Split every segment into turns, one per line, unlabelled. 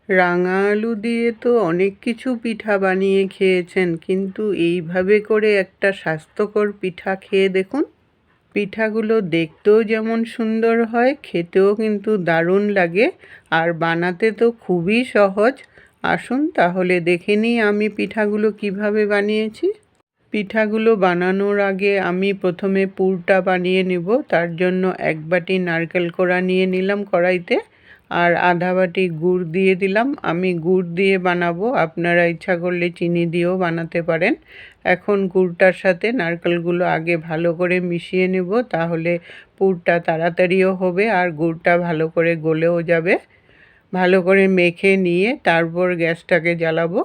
রাঙা আলু দিয়ে তো অনেক কিছু পিঠা বানিয়ে খেয়েছেন, কিন্তু এইভাবে করে একটা স্বাস্থ্যকর পিঠা খেয়ে দেখুন। পিঠাগুলো দেখতেও যেমন সুন্দর হয়, খেতেও কিন্তু দারুণ লাগে। আর বানাতে তো খুবই সহজ। আসুন তাহলে দেখে নিই আমি পিঠাগুলো কিভাবে বানিয়েছি। পিঠাগুলো বানানোর আগে আমি প্রথমে পুরটা বানিয়ে নেব। তার জন্য 1 বাটি নারকেল কোড়া নিয়ে নিলাম কড়াইতে, আর আধা বাটি গুড় দিয়ে দিলাম। আমি গুড় দিয়ে বানাবো, আপনারা ইচ্ছা করলে চিনি দিয়েও বানাতে পারেন। এখন গুড়টার সাথে নারকেলগুলো আগে ভালো করে মিশিয়ে নেব, তাহলে পুরটা তাড়াতাড়িও হবে আর গুড়টা ভালো করে গলেও যাবে। ভালো করে মেখে নিয়ে তারপর গ্যাসটাকে জ্বালাবো।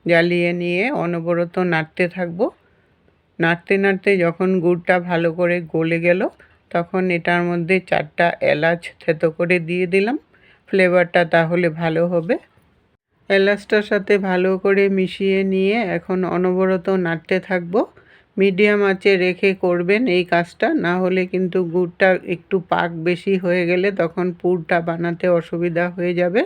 জ্বালিয়ে নিয়ে অনবরত নাড়তে থাকবো। নাড়তে নাড়তে যখন গুড়টা ভালো করে গলে গেল, তখন এটার মধ্যে 4টা এলাচ থেতো করে দিয়ে দিলাম। ফ্লেভারটা তাহলে ভালো হবে। এলাচটার সাথে ভালো করে মিশিয়ে নিয়ে এখন অনবরত নাড়তে থাকবো। মিডিয়াম আঁচে রেখে করবেন এই কাজটা, না হলে কিন্তু গুড়টা একটু পাক বেশি হয়ে গেলে তখন পুরটা বানাতে অসুবিধা হয়ে যাবে।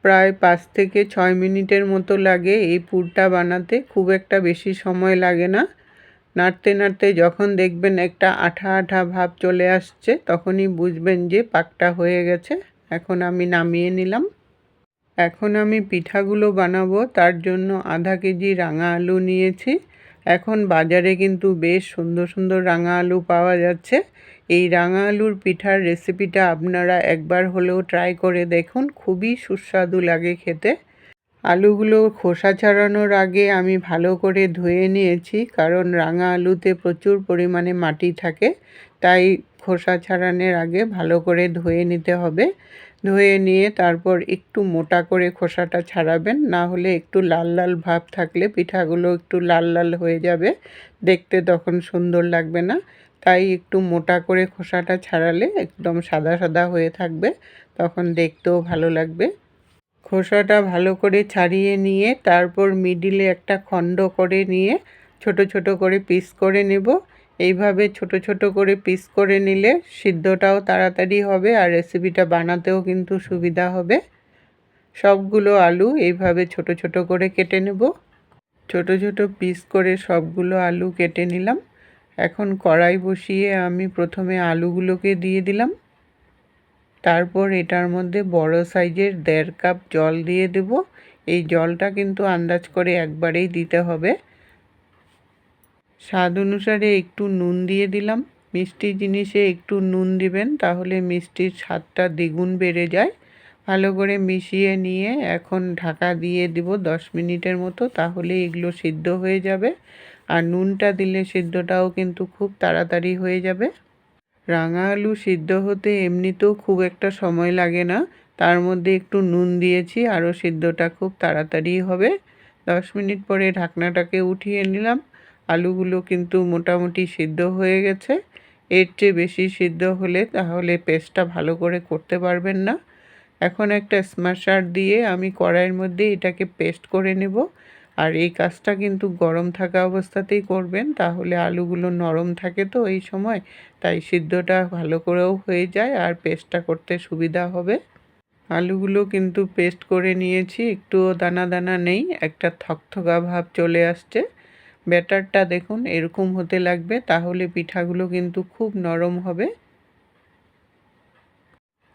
প্রায় 5 থেকে 6 মিনিটের মতো লাগে এই পুরটা বানাতে, খুব একটা বেশি সময় লাগে না। নাড়তে নাড়তে যখন দেখবেন একটা আঠা আঠা ভাব চলে আসছে, তখনই বুঝবেন যে পাকটা হয়ে গেছে। এখন আমি নামিয়ে নিলাম। এখন আমি পিঠাগুলো বানাবো, তার জন্য আধা কেজি রাঙা আলু নিয়েছি। এখন বাজারে কিন্তু বেশ সুন্দর সুন্দর রাঙা আলু পাওয়া যাচ্ছে। এই রাঙা আলুর পিঠার রেসিপিটা আপনারা একবার হলেও ট্রাই করে দেখুন, খুবই সুস্বাদু লাগে খেতে। আলুগুলো খোসা ছাড়ানোর আগে আমি ভালো করে ধুয়ে নিয়েছি, কারণ রাঙা আলুতে প্রচুর পরিমাণে মাটি থাকে, তাই খোসা ছাড়ানোর আগে ভালো করে ধুয়ে নিতে হবে। ধুয়ে নিয়ে তারপর একটু মোটা করে খোসাটা ছাড়াবেন, না হলে একটু লাল লাল ভাব থাকলে পিঠাগুলো একটু লাল লাল হয়ে যাবে, দেখতে তখন সুন্দর লাগবে না। তাই একটু মোটা করে খোসাটা ছাড়ালে একদম সাদা সাদা হয়ে থাকবে, তখন দেখতেও ভালো লাগবে। খোসাটা ভালো করে ছাড়িয়ে নিয়ে তারপর মিডিলে একটা খণ্ড করে নিয়ে ছোট ছোট করে পিস করে নেব। এইভাবে ছোট ছোট করে পিস করে নিলে সিদ্ধটাও তাড়াতাড়ি হবে আর রেসিপিটা বানাতেও কিন্তু সুবিধা হবে। সবগুলো আলু এইভাবে ছোট ছোট করে কেটে নেব। ছোট ছোট পিস করে সবগুলো আলু কেটে নিলাম। এখন কড়াই বসিয়ে আমি প্রথমে আলুগুলোকে দিয়ে দিলাম। তারপর এটার মধ্যে বড় সাইজের 1.5 কাপ জল দিয়ে দেব। এই জলটা কিন্তু আন্দাজ করে একবারেই দিতে হবে। স্বাদ অনুসারে একটু নুন দিয়ে দিলাম। মিষ্টি জিনিসে একটু নুন দিবেন, তাহলে মিষ্টির স্বাদটা দ্বিগুণ বেড়ে যায়। ভালো করে মিশিয়ে নিয়ে এখন ঢাকা দিয়ে দেব 10 মিনিটের মতো, তাহলে এগুলো সিদ্ধ হয়ে যাবে। আর নুনটা দিলে সিদ্ধটাও কিন্তু খুব তাড়াতাড়ি হয়ে যাবে। রাঙা আলু সিদ্ধ হতে এমনিতেও খুব একটা সময় লাগে না, তার মধ্যে একটু নুন দিয়েছি, আরও সিদ্ধটা খুব তাড়াতাড়ি হবে। 10 মিনিট পরে ঢাকনাটাকে উঠিয়ে নিলাম। আলুগুলো কিন্তু মোটামুটি সিদ্ধ হয়ে গেছে। এর চেয়ে বেশি সিদ্ধ হলে তাহলে পেস্টটা ভালো করে করতে পারবেন না। এখন একটা স্ম্যাশার দিয়ে আমি কড়াইয়ের মধ্যে এটাকে পেস্ট করে নেব। আর এই কাজটা কিন্তু গরম থাকা অবস্থাতেই করবেন, তাহলে আলুগুলো নরম থাকে তো এই সময়, তাই সিদ্ধটা ভালো করেও হয়ে যায় আর পেস্টটা করতে সুবিধা হবে। আলুগুলো কিন্তু পেস্ট করে নিয়েছি, একটুও দানা দানা নেই, একটা থকথকা ভাব চলে আসছে। ব্যাটারটা দেখুন এরকম হতে লাগবে, তাহলে পিঠাগুলো কিন্তু খুব নরম হবে।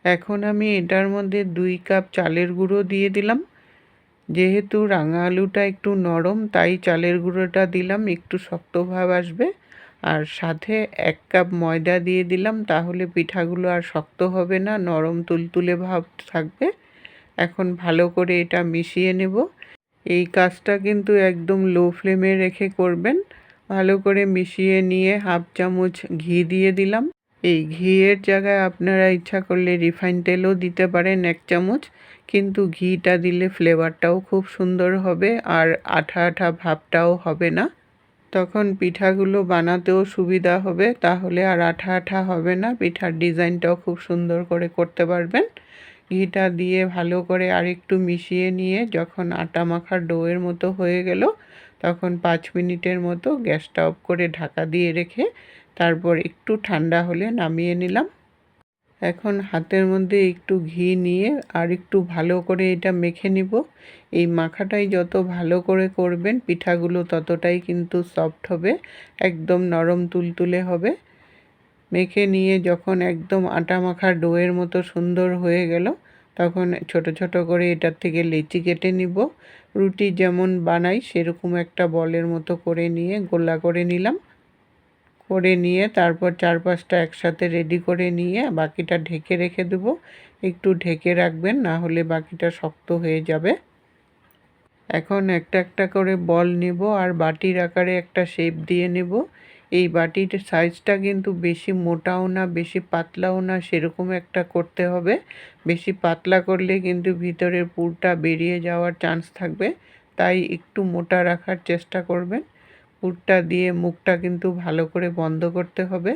এখন আমি এটার মধ্যে 2 কাপ চালের গুঁড়ো দিয়ে দিলাম। যেহেতু রাঙা আলুটা একটু নরম, তাই চালের গুঁড়োটা দিলাম, একটু শক্ত ভাব আসবে। আর সাথে 1 কাপ ময়দা দিয়ে দিলাম, তাহলে পিঠাগুলো আর শক্ত হবে না, নরম তুলতুলে ভাব থাকবে। এখন ভালো করে এটা মিশিয়ে নেব। এই কাজটা কিন্তু একদম লো ফ্লেমে রেখে করবেন। ভালো করে মিশিয়ে নিয়ে 1/2 চামচ ঘি দিয়ে দিলাম। এই ঘিয়ের জায়গায় আপনারা ইচ্ছা করলে রিফাইন তেলও দিতে পারেন 1 চামচ, কিন্তু ঘিটা দিলে ফ্লেভারটাও খুব সুন্দর হবে আর আঠা আঠা ভাবটাও হবে না। তখন পিঠাগুলো বানাতেও সুবিধা হবে, তাহলে আর আঠা আঠা হবে না, পিঠার ডিজাইনটাও খুব সুন্দর করে করতে পারবেন। ঘিটা দিয়ে ভালো করে আরেকটু মিশিয়ে নিয়ে যখন আটা মাখার ডোয়ের মতো হয়ে গেল, তখন 5 মিনিটের মতো গ্যাসটা অফ করে ঢাকা দিয়ে রেখে তারপর একটু ঠান্ডা হলে নামিয়ে নিলাম। এখন হাতের মধ্যে একটু ঘি নিয়ে আর একটু ভালো করে এটা মেখে নিব। এই মাখাটাই যত ভালো করে করবেন পিঠাগুলো ততটাই কিন্তু সফট হবে, একদম নরম তুলতুলে হবে। মেখে নিয়ে যখন একদম আটা মাখা ডোয়ের মতো সুন্দর হয়ে গেল, তখন ছোট ছোট করে এটার থেকে লেচি কেটে নিব। রুটি যেমন বানাই সেরকম একটা বলের মতো করে নিয়ে গোলা করে নিলাম। করে নিয়ে তারপর 4-5টা একসাথে রেডি করে নিয়ে বাকিটা ঢেকে রেখে দেব। একটু ঢেকে রাখবেন, না হলে বাকিটা শক্ত হয়ে যাবে। এখন একটা একটা করে বল নেব আর বাটির আকারে একটা শেপ দিয়ে নেব। এই বাটির সাইজটা কিন্তু বেশি মোটাও না বেশি পাতলাও না, সেরকম একটা করতে হবে। বেশি পাতলা করলে কিন্তু ভিতরের পুরটা বেরিয়ে যাওয়ার চান্স থাকবে, তাই একটু মোটা রাখার চেষ্টা করবেন। পুরটা দিয়ে মুখটা কিন্তু ভালো করে বন্ধ করতে হবে।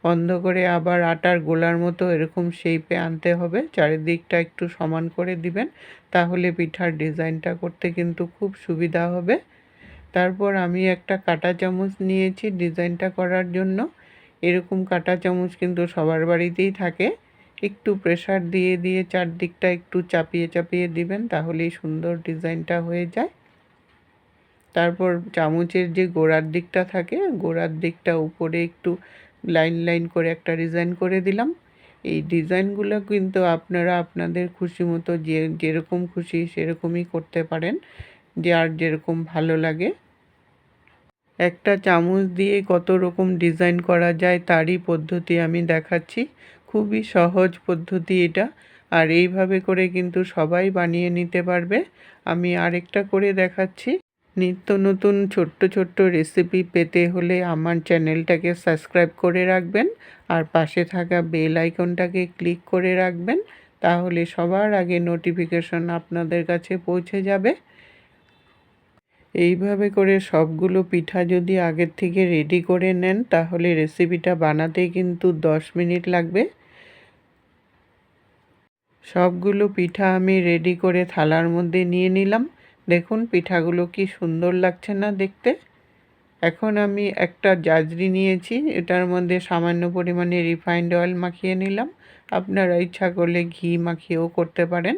বন্ধ করে আবার আটার গোলার মতো এরকম শেপে আনতে হবে। চারিদিকটা একটু সমান করে দিবেন, তাহলে পিঠার ডিজাইনটা করতে কিন্তু খুব সুবিধা হবে। তারপর আমি একটা কাঁটা চামচ নিয়েছি ডিজাইনটা করার জন্য। এরকম কাঁটা চামচ কিন্তু সবার বাড়িতেই থাকে। একটু প্রেসার দিয়ে দিয়ে চারদিকটা একটু চাপিয়ে চাপিয়ে দিবেন, তাহলেই সুন্দর ডিজাইনটা হয়ে যায়। তারপর চামচের যে গোড়ার দিকটা থাকে, গোড়ার দিকটা উপরে একটু লাইন লাইন করে একটা ডিজাইন করে দিলাম। এই ডিজাইনগুলো কিন্তু আপনারা আপনাদের খুশি মতো যেরকম খুশি সেরকমই করতে পারেন, যে আর যেরকম ভালো লাগে। একটা চামচ দিয়ে কত রকম ডিজাইন করা যায় তারই পদ্ধতি আমি দেখাচ্ছি। খুবই সহজ পদ্ধতি এটা, আর এইভাবে করে কিন্তু সবাই বানিয়ে নিতে পারবে। আমি আরেকটা করে দেখাচ্ছি। নিত্য নতুন ছোট্ট ছোট্ট রেসিপি পেতে হলে আমার চ্যানেলটাকে সাবস্ক্রাইব করে রাখবেন, আর পাশে থাকা বেল আইকনটাকে ক্লিক করে রাখবেন, তাহলে সবার আগে নোটিফিকেশন আপনাদের কাছে পৌঁছে যাবে। এইভাবে করে সবগুলো পিঠা যদি আগের থেকে রেডি করে নেন, তাহলে রেসিপিটা বানাতে কিন্তু 10 মিনিট লাগবে। সবগুলো পিঠা আমি রেডি করে থালার মধ্যে নিয়ে নিলাম। দেখুন পিঠাগুলো কি সুন্দর লাগছে না দেখতে। এখন আমি একটা জাজরি নিয়েছি, এটার মধ্যে সামান্য পরিমাণে রিফাইন্ড অয়েল মাখিয়ে নিলাম। আপনারা ইচ্ছা করলে ঘি মাখিয়েও করতে পারেন।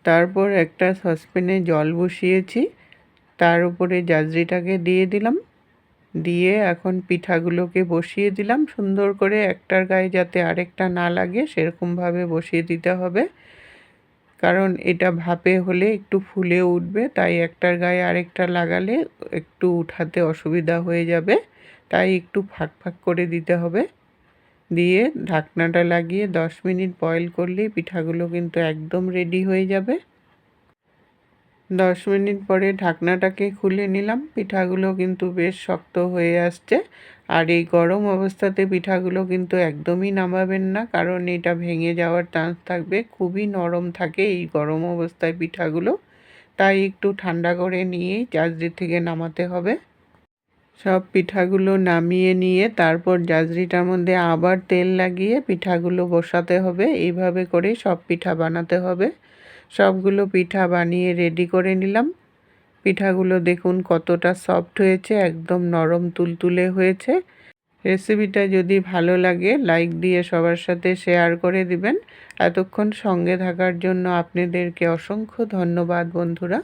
তারপর একটা সসপ্যানে জল বসিয়েছি, তার উপরে জাজরিটাকে দিয়ে দিলাম। দিয়ে এখন পিঠাগুলোকে বসিয়ে দিলাম সুন্দর করে, একটার গায়ে যাতে আরেকটা না লাগে সেরকমভাবে বসিয়ে দিতে হবে। কারণ এটা ভাপে হলে একটু ফুলে উঠবে, তাই একটার গায়ে আরেকটা লাগালে একটু উঠাতে অসুবিধা হয়ে যাবে, তাই একটু ফাঁক ফাঁক করে দিতে হবে। দিয়ে ঢাকনাটা লাগিয়ে 10 মিনিট বয়েল করলেই পিঠাগুলো কিন্তু একদম রেডি হয়ে যাবে। 10 মিনিট পরে ঢাকনাটাকে খুলে নিলাম। পিঠাগুলো কিন্তু বেশ শক্ত হয়ে আসছে, আর এই গরম অবস্থাতে পিঠাগুলো কিন্তু একদমই নামাবেন না, কারণ এটা ভেঙে যাওয়ার চান্স থাকবে। খুবই নরম থাকে এই গরম অবস্থায় পিঠাগুলো, তাই একটু ঠান্ডা করে নিয়েই জাজরি থেকে নামাতে হবে। সব পিঠাগুলো নামিয়ে নিয়ে তারপর জাজরিটার মধ্যে আবার তেল লাগিয়ে পিঠাগুলো বসাতে হবে। এইভাবে করে সব পিঠা বানাতে হবে। সবগুলো পিঠা বানিয়ে রেডি করে নিলাম। পিঠাগুলো দেখুন কতটা সফট হয়েছে, একদম নরম তুলতুলে হয়েছে। রেসিপিটা যদি ভালো লাগে লাইক দিয়ে সবার সাথে শেয়ার করে দিবেন। এতক্ষণ সঙ্গে থাকার জন্য আপনাদেরকে অসংখ্য ধন্যবাদ বন্ধুরা।